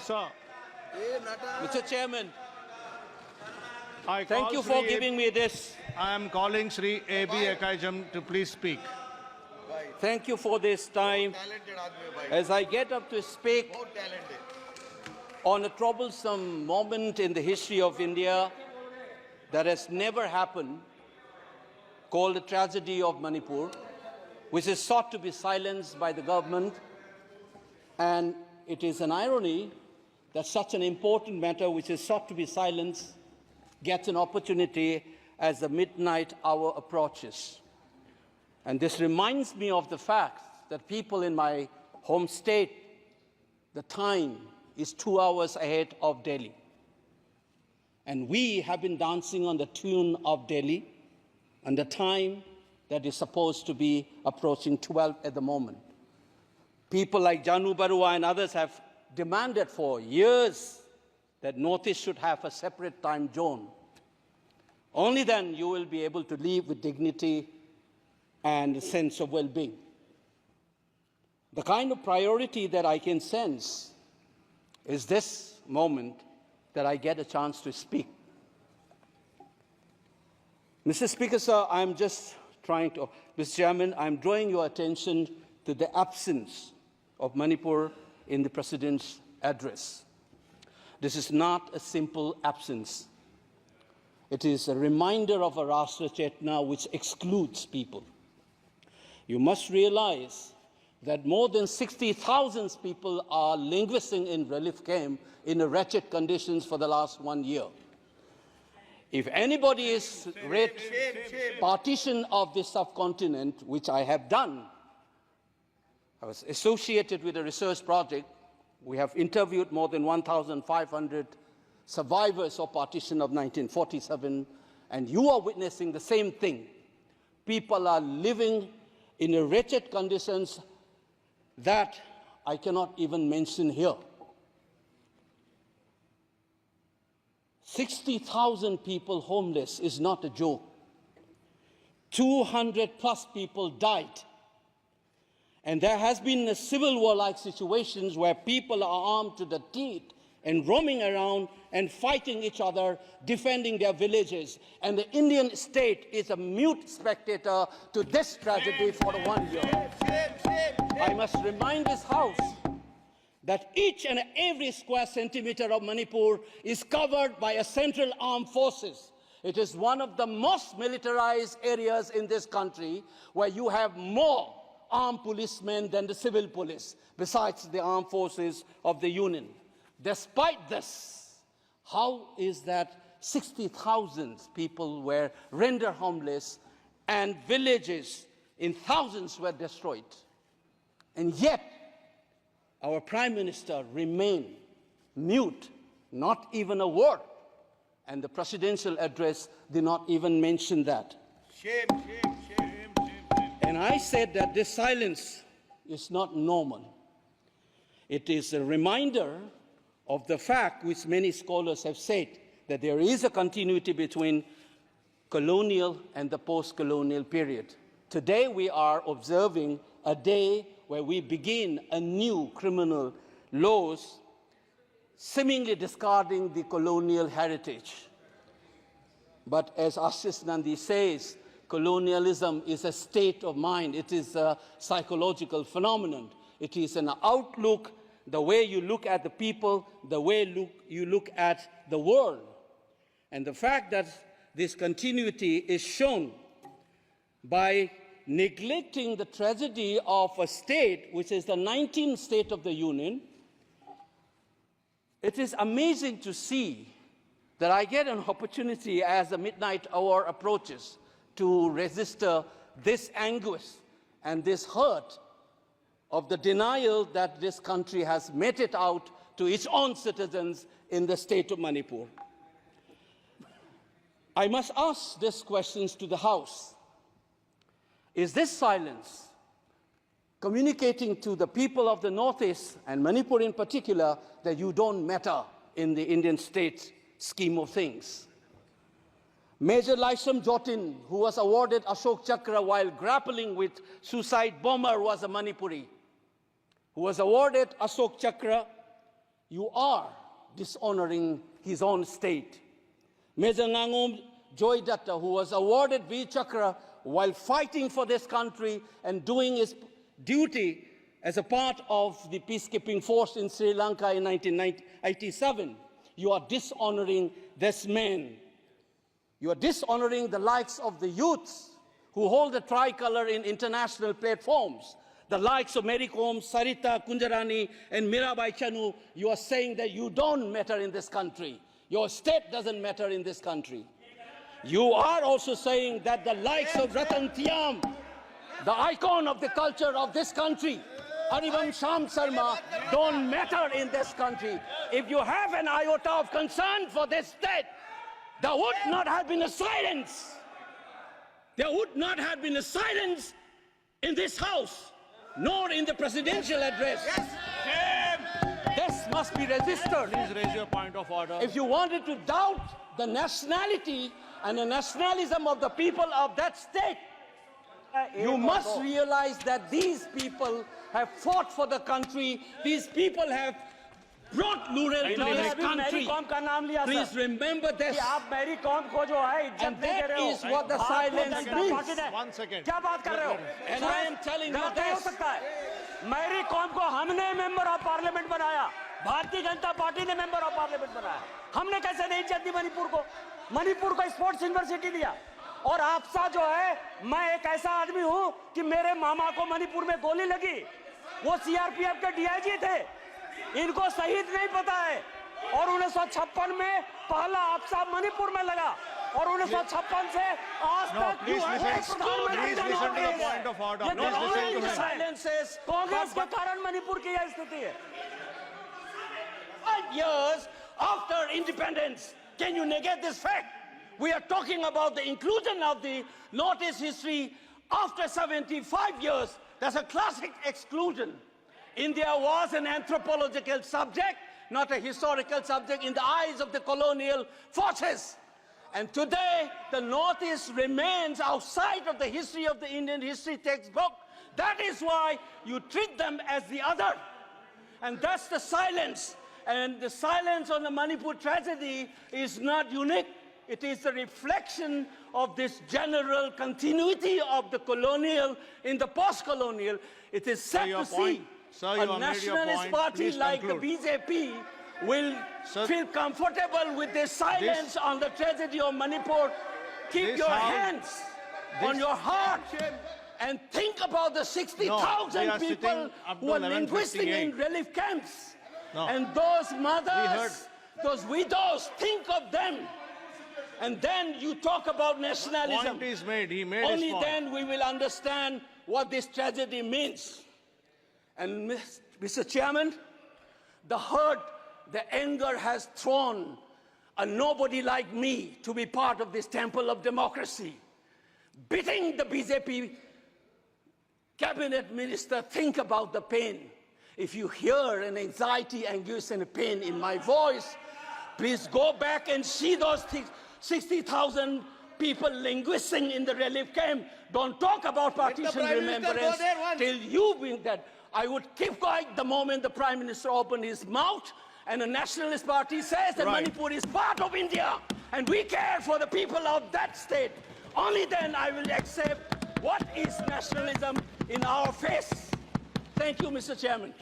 Sir, Mr. Chairman, I thank call you for Sri giving me this. I am calling Sri A.B. Akoijam to please speak. Thank you for this time. As I get up to speak on a troublesome moment in the history of India that has never happened, called the tragedy of Manipur, which is sought to be silenced by the government. And it is an irony that such an important matter which is sought to be silenced gets an opportunity as the midnight hour approaches. And this reminds me of the fact that people in my home state, the time is 2 hours ahead of Delhi. And we have been dancing on the tune of Delhi and the time that is supposed to be approaching 12 at the moment. People like Janu Barua and others have demanded for years that Northeast should have a separate time zone. Only then you will be able to live with dignity and a sense of well-being. The kind of priority that I can sense is this moment that I get a chance to speak. Mr. Speaker, sir, I'm just trying to, Mr. Chairman, I'm drawing your attention to the absence of Manipur in the President's address. This is not a simple absence. It is a reminder of a Rashtra Chetna which excludes people. You must realize that more than 60,000 people are languishing in relief camp in wretched conditions for the last 1 year. If anybody is read partition of this subcontinent, which I have done, I was associated with a research project. We have interviewed more than 1,500 survivors of partition of 1947, and you are witnessing the same thing. People are living in wretched conditions that I cannot even mention here. 60,000 people homeless is not a joke. 200 plus people died. And there has been a civil war-like situations where people are armed to the teeth and roaming around and fighting each other, defending their villages. And the Indian state is a mute spectator to this tragedy for 1 year. I must remind this House that each and every square centimeter of Manipur is covered by a central armed forces. It is one of the most militarized areas in this country where you have more armed policemen than the civil police, besides the armed forces of the Union. Despite this, how is that 60,000 people were rendered homeless and villages in thousands were destroyed? And yet, our Prime Minister remained mute, not even a word. And the presidential address did not even mention that. Shame, shame, shame. And I said that this silence is not normal. It is a reminder of the fact which many scholars have said, that there is a continuity between colonial and the post-colonial period. Today we are observing a day where we begin a new criminal laws, seemingly discarding the colonial heritage. But as Ashish Nandi says, colonialism is a state of mind. It is a psychological phenomenon. It is an outlook, the way you look at the people, the way you look at the world. And the fact that this continuity is shown by neglecting the tragedy of a state, which is the 19th state of the Union. It is amazing to see that I get an opportunity as the midnight hour approaches to register this anguish and this hurt of the denial that this country has meted out to its own citizens in the state of Manipur. I must ask these questions to the House. Is this silence communicating to the people of the Northeast, and Manipur in particular, that you don't matter in the Indian state scheme of things? Major Laisam Jotin, who was awarded Ashok Chakra while grappling with suicide bomber, was a Manipuri, who was awarded Ashok Chakra you are dishonoring his own state. Major Ngangum Joy Datta, who was awarded Veer Chakra while fighting for this country and doing his duty as a part of the peacekeeping force in Sri Lanka in 1987, you are dishonoring this man. You are dishonoring the likes of the youths who hold the tricolor in international platforms. The likes of Mary Kom, Sarita Kunjarani, and Mirabai Chanu. You are saying that you don't matter in this country. Your state doesn't matter in this country. You are also saying that the likes of Ratan Tiam, the icon of the culture of this country, Arivam Sham Sharma, don't matter in this country. If you have an iota of concern for this state, there would not have been a silence. There would not have been a silence in this house, nor in the presidential address. This must be registered. Please raise your point of order. If you wanted to doubt the nationality and the nationalism of the people of that state, you must realize that these people have fought for the country. These people have brought Lural to this country. Please remember this. And that is what the silence means. 1 second. And I am telling you this. Mary Kom को हमने member of parliament बनाया, Bharatiya Janata party ने member of parliament बनाया। हमने कैसे नहीं इज्जत दी मणिपुर को स्पोर्ट्स यूनिवर्सिटी दिया। और आपसा जो है, मैं एक ऐसा आदमी हूं कि मेरे मामा को मणिपुर में गोली लगी, वो सीआरपीएफ के डीआईजी थे, इनको शहीद नहीं पता है। और 1956 में पहला आपसा मणिपुर में लगा, और 1956 से आज तक कांग्रेस के कारण मणिपुर की यह स्थिति है। 5 years after independence, can you negate this fact? We are talking about the inclusion of the Northeast history after 75 years. That's a classic exclusion. India was an anthropological subject, not a historical subject in the eyes of the colonial forces. And today, the Northeast remains outside of the history of the Indian history textbook. That is why you treat them as the other. And that's the silence. And the silence on the Manipur tragedy is not unique. It is a reflection of this general continuity of the colonial in the post-colonial. It is sad to see a nationalist party like the BJP will feel comfortable with this silence on the tragedy of Manipur. Keep your hands on your heart and think about the 60,000 people who are linguistic in relief camps. And those mothers, those widows, think of them. And then you talk about nationalism. Point is made. He made Only his point. then we will understand what this tragedy means. And Mr. Chairman, the hurt, the anger has thrown a nobody like me to be part of this temple of democracy. Beating the BJP cabinet minister, think about the pain. If you hear an anxiety, anguish, and a pain in my voice, please go back and see those 60,000 people linguisting in the relief camp. Don't talk about partition remembrance till you bring that. I would keep quiet the moment the Prime Minister opened his mouth and a nationalist party says that Manipur is part of India and we care for the people of that state. Only then I will accept what is nationalism in our face. Thank you, Mr. Chairman.